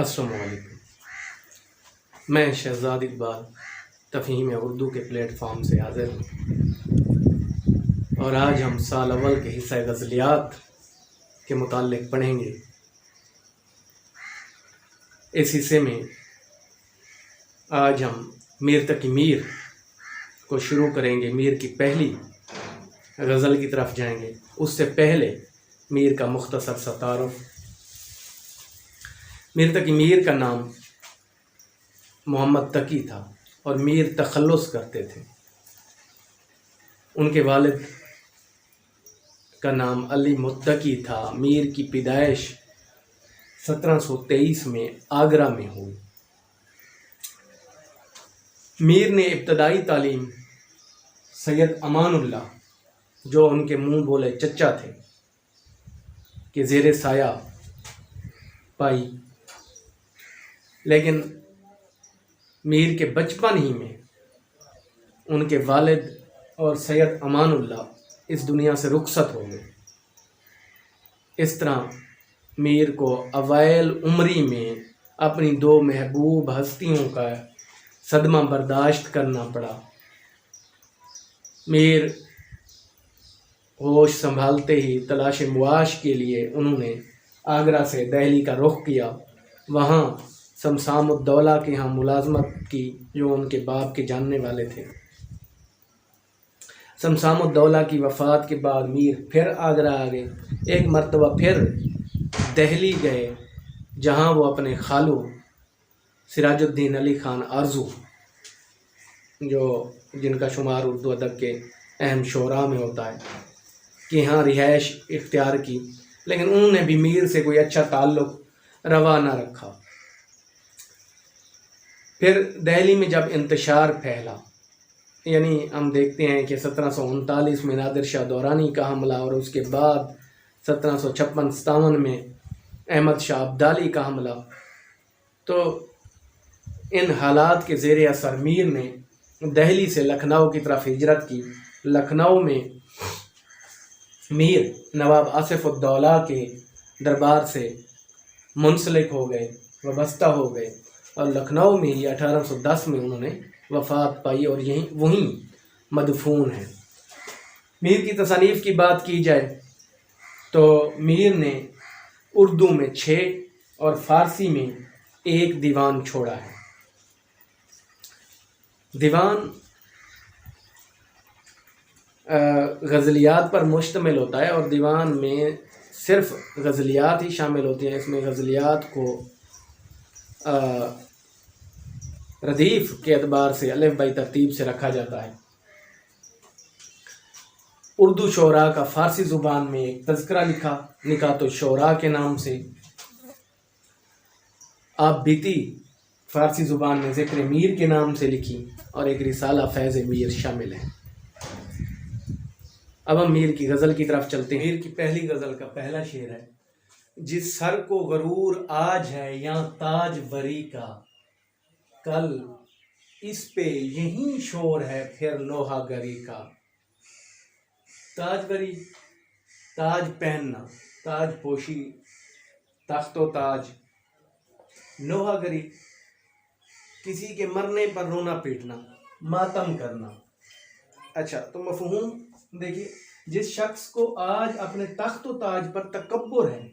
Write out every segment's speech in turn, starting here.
السلام علیکم، میں شہزاد اقبال تفہیم اردو کے پلیٹ فارم سے حاضر ہوں، اور آج ہم سال اول کے حصہ غزلیات کے متعلق پڑھیں گے۔ اس حصے میں آج ہم میر تقی میر کو شروع کریں گے، میر کی پہلی غزل کی طرف جائیں گے۔ اس سے پہلے میر کا مختصر سا تعارف۔ میر تقی میر کا نام محمد تقی تھا اور میر تخلص کرتے تھے۔ ان کے والد کا نام علی متقی تھا۔ میر کی پیدائش 1723 میں آگرہ میں ہوئی۔ میر نے ابتدائی تعلیم سید امان اللہ، جو ان کے منہ بولے چچا تھے، کہ زیر سایہ پائی، لیکن میر کے بچپن ہی میں ان کے والد اور سید امان اللہ اس دنیا سے رخصت ہو گئے۔ اس طرح میر کو اوائل عمری میں اپنی دو محبوب ہستیوں کا صدمہ برداشت کرنا پڑا۔ میر ہوش سنبھالتے ہی تلاش معاش کے لیے انہوں نے آگرہ سے دہلی کا رخ کیا۔ وہاں شمشام الدولہ کے ہاں ملازمت کی، جو ان کے باپ کے جاننے والے تھے۔ شمشام الدولہ کی وفات کے بعد میر پھر آگرہ آ گئے۔ ایک مرتبہ پھر دہلی گئے، جہاں وہ اپنے خالو سراج الدین علی خان آرزو، جن کا شمار اردو ادب کے اہم شعراء میں ہوتا ہے، کہ ہاں رہائش اختیار کی، لیکن انہوں نے بھی میر سے کوئی اچھا تعلق روا نہ رکھا۔ پھر دہلی میں جب انتشار پھیلا، یعنی ہم دیکھتے ہیں کہ 1739 میں نادر شاہ دورانی کا حملہ، اور اس کے بعد 1756-57 میں احمد شاہ ابدالی کا حملہ، تو ان حالات کے زیر اثر میر نے دہلی سے لکھنؤ کی طرف ہجرت کی۔ لکھنؤ میں میر نواب آصف الدولہ کے دربار سے منسلک ہو گئے، وابستہ ہو گئے، اور لکھنؤ میں ہی 1810 میں انہوں نے وفات پائی اور وہیں مدفون ہیں۔ میر کی تصانیف کی بات کی جائے تو میر نے اردو میں 6 اور فارسی میں 1 دیوان چھوڑا ہے۔ دیوان غزلیات پر مشتمل ہوتا ہے، اور دیوان میں صرف غزلیات ہی شامل ہوتی ہیں۔ اس میں غزلیات کو ردیف کے اعتبار سے الف بائی ترتیب سے رکھا جاتا ہے۔ اردو شعراء کا فارسی زبان میں ایک تذکرہ لکھا، نکات الشعراء کے نام سے۔ آپ بیتی فارسی زبان میں ذکر میر کے نام سے لکھی، اور ایک رسالہ فیض میر شامل ہے۔ اب ہم میر کی غزل کی طرف چلتے ہیں۔ میر کی پہلی غزل کا پہلا شعر ہے: جس سر کو غرور آج ہے یا تاج وری کا، کل اس پہ یہی شور ہے پھر لوہا گری کا۔ تاج وری، تاج پہننا، تاج پوشی، تخت و تاج۔ لوہا گری، کسی کے مرنے پر رونا پیٹنا، ماتم کرنا۔ اچھا، تو مفہوم دیکھیے، جس شخص کو آج اپنے تخت و تاج پر تکبر ہے،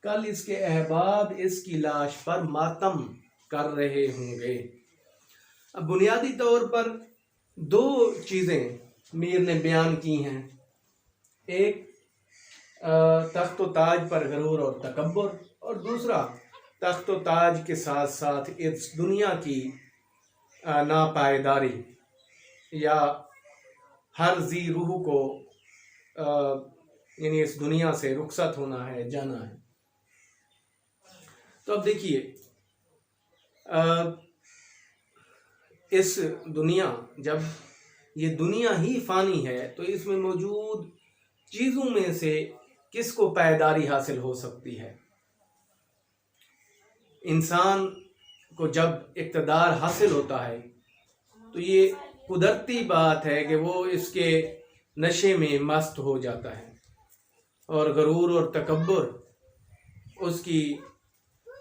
کل اس کے احباب اس کی لاش پر ماتم کر رہے ہوں گے۔ اب بنیادی طور پر 2 چیزیں میر نے بیان کی ہیں، ایک تخت و تاج پر غرور اور تکبر، اور دوسرا تخت و تاج کے ساتھ ساتھ اس دنیا کی ناپائیداری، یا ہر ذی روح کو یعنی اس دنیا سے رخصت ہونا ہے، جانا ہے۔ تو اب دیکھیے، اس دنیا، جب یہ دنیا ہی فانی ہے، تو اس میں موجود چیزوں میں سے کس کو پائیداری حاصل ہو سکتی ہے؟ انسان کو جب اقتدار حاصل ہوتا ہے تو یہ قدرتی بات ہے کہ وہ اس کے نشے میں مست ہو جاتا ہے، اور غرور اور تکبر اس کی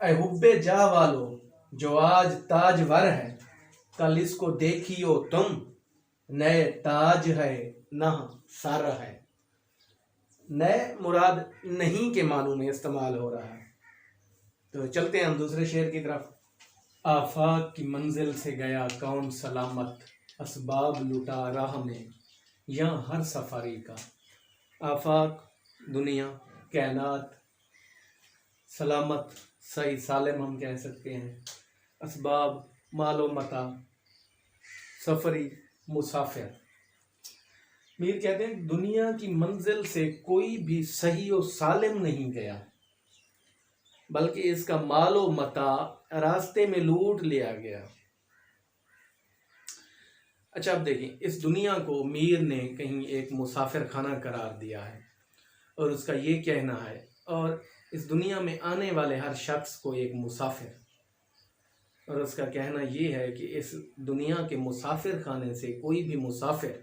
اے حب جا والو جو آج تاجور ہے، کل اس کو دیکھیو تم، نئے تاج ہے نہ سر ہے۔ نئے مراد نہیں کے معنوں میں استعمال ہو رہا ہے۔ تو چلتے ہیں ہم دوسرے شعر کی طرف۔ آفاق کی منزل سے گیا کون سلامت، اسباب لٹا راہ میں یہاں ہر سفاری کا۔ آفاق دنیا، کائنات، سلامت صحیح سالم ہم کہہ سکتے ہیں، اسباب مال و متاع، سفری مسافر۔ میر کہتے ہیں دنیا کی منزل سے کوئی بھی صحیح و سالم نہیں گیا، بلکہ اس کا مال و متاع راستے میں لوٹ لیا گیا۔ اچھا اب دیکھیں، اس دنیا کو میر نے کہیں ایک مسافر خانہ قرار دیا ہے، اور اس کا یہ کہنا ہے، اور اس دنیا میں آنے والے ہر شخص کو ایک مسافر، اور اس کا کہنا یہ ہے کہ اس دنیا کے مسافر خانے سے کوئی بھی مسافر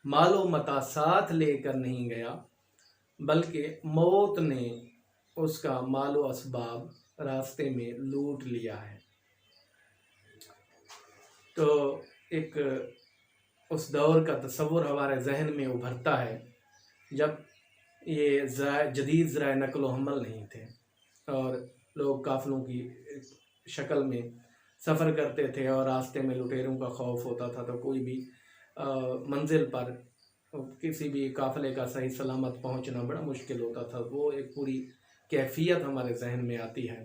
مال و متاع ساتھ لے کر نہیں گیا، بلکہ موت نے اس کا مال و اسباب راستے میں لوٹ لیا ہے۔ تو ایک اس دور کا تصور ہمارے ذہن میں ابھرتا ہے جب یہ جدید ذرائع نقل و حمل نہیں تھے، اور لوگ قافلوں کی شکل میں سفر کرتے تھے، اور راستے میں لٹیروں کا خوف ہوتا تھا، تو کوئی بھی منزل پر کسی بھی قافلے کا صحیح سلامت پہنچنا بڑا مشکل ہوتا تھا۔ وہ ایک پوری کیفیت ہمارے ذہن میں آتی ہے،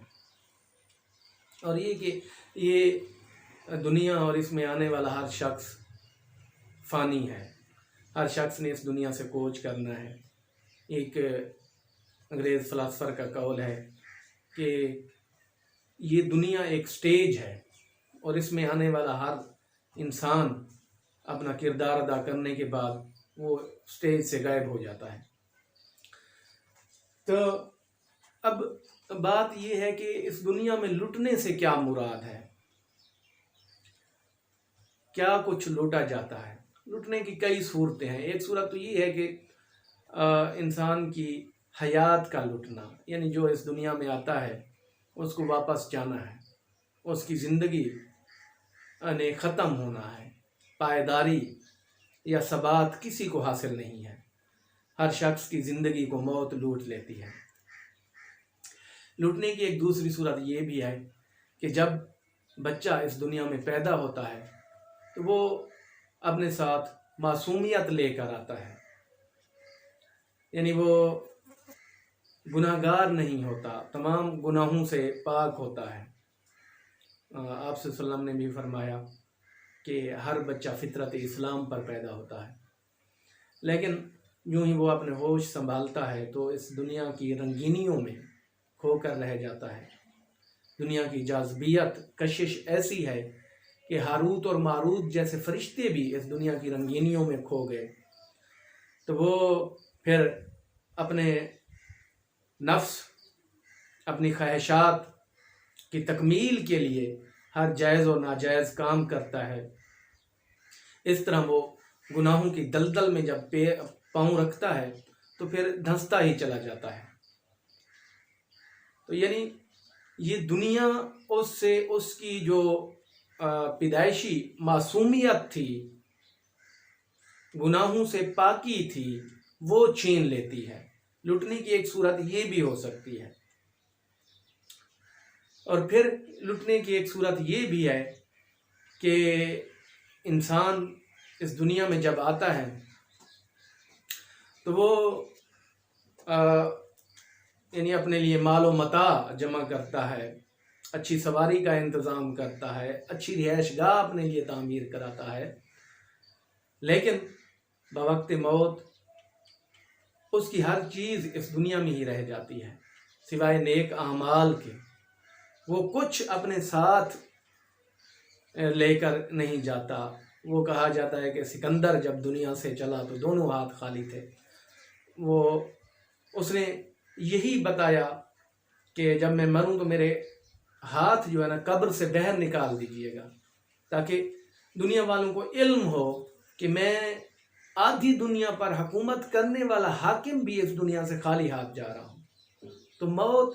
اور یہ کہ یہ دنیا اور اس میں آنے والا ہر شخص فانی ہے، ہر شخص نے اس دنیا سے کوچ کرنا ہے۔ ایک انگریز فلاسفر کا قول ہے کہ یہ دنیا ایک سٹیج ہے، اور اس میں آنے والا ہر انسان اپنا کردار ادا کرنے کے بعد وہ سٹیج سے غائب ہو جاتا ہے۔ تو اب بات یہ ہے کہ اس دنیا میں لٹنے سے کیا مراد ہے، کیا کچھ لوٹا جاتا ہے۔ لٹنے کی کئی صورتیں ہیں۔ ایک صورت تو یہ ہے کہ انسان کی حیات کا لٹنا، یعنی جو اس دنیا میں آتا ہے اس کو واپس جانا ہے، اس کی زندگی نے ختم ہونا ہے، پائیداری یا ثبات کسی کو حاصل نہیں ہے، ہر شخص کی زندگی کو موت لوٹ لیتی ہے۔ لوٹنے کی ایک دوسری صورت یہ بھی ہے کہ جب بچہ اس دنیا میں پیدا ہوتا ہے تو وہ اپنے ساتھ معصومیت لے کر آتا ہے، یعنی وہ گناہگار نہیں ہوتا، تمام گناہوں سے پاک ہوتا ہے۔ آپ صلی اللہ علیہ وسلم نے بھی فرمایا کہ ہر بچہ فطرت اسلام پر پیدا ہوتا ہے، لیکن یوں ہی وہ اپنے ہوش سنبھالتا ہے تو اس دنیا کی رنگینیوں میں کھو کر رہ جاتا ہے۔ دنیا کی جاذبیت، کشش ایسی ہے کہ ہاروت اور ماروت جیسے فرشتے بھی اس دنیا کی رنگینیوں میں کھو گئے، تو وہ پھر اپنے نفس، اپنی خواہشات کی تکمیل کے لیے ہر جائز و ناجائز کام کرتا ہے۔ اس طرح وہ گناہوں کی دلدل میں جب پاؤں رکھتا ہے تو پھر دھنستا ہی چلا جاتا ہے۔ تو یعنی یہ دنیا اس کی جو پیدائشی معصومیت تھی، گناہوں سے پاکی تھی، وہ چھین لیتی ہے۔ لٹنے کی ایک صورت یہ بھی ہو سکتی ہے، اور پھر لٹنے کی ایک صورت یہ بھی ہے کہ انسان اس دنیا میں جب آتا ہے تو وہ یعنی اپنے لیے مال و متاع جمع کرتا ہے، اچھی سواری کا انتظام کرتا ہے، اچھی رہائش گاہ اپنے لیے تعمیر کراتا ہے، لیکن بوقت موت اس کی ہر چیز اس دنیا میں ہی رہ جاتی ہے سوائے نیک اعمال کے۔ وہ کچھ اپنے ساتھ لے کر نہیں جاتا۔ وہ کہا جاتا ہے کہ سکندر جب دنیا سے چلا تو دونوں ہاتھ خالی تھے۔ اس نے یہی بتایا کہ جب میں مروں تو میرے ہاتھ جو ہے نا قبر سے باہر نکال دیجئے گا، تاکہ دنیا والوں کو علم ہو کہ میں آدھی دنیا پر حکومت کرنے والا حاکم بھی اس دنیا سے خالی ہاتھ جا رہا ہوں۔ تو موت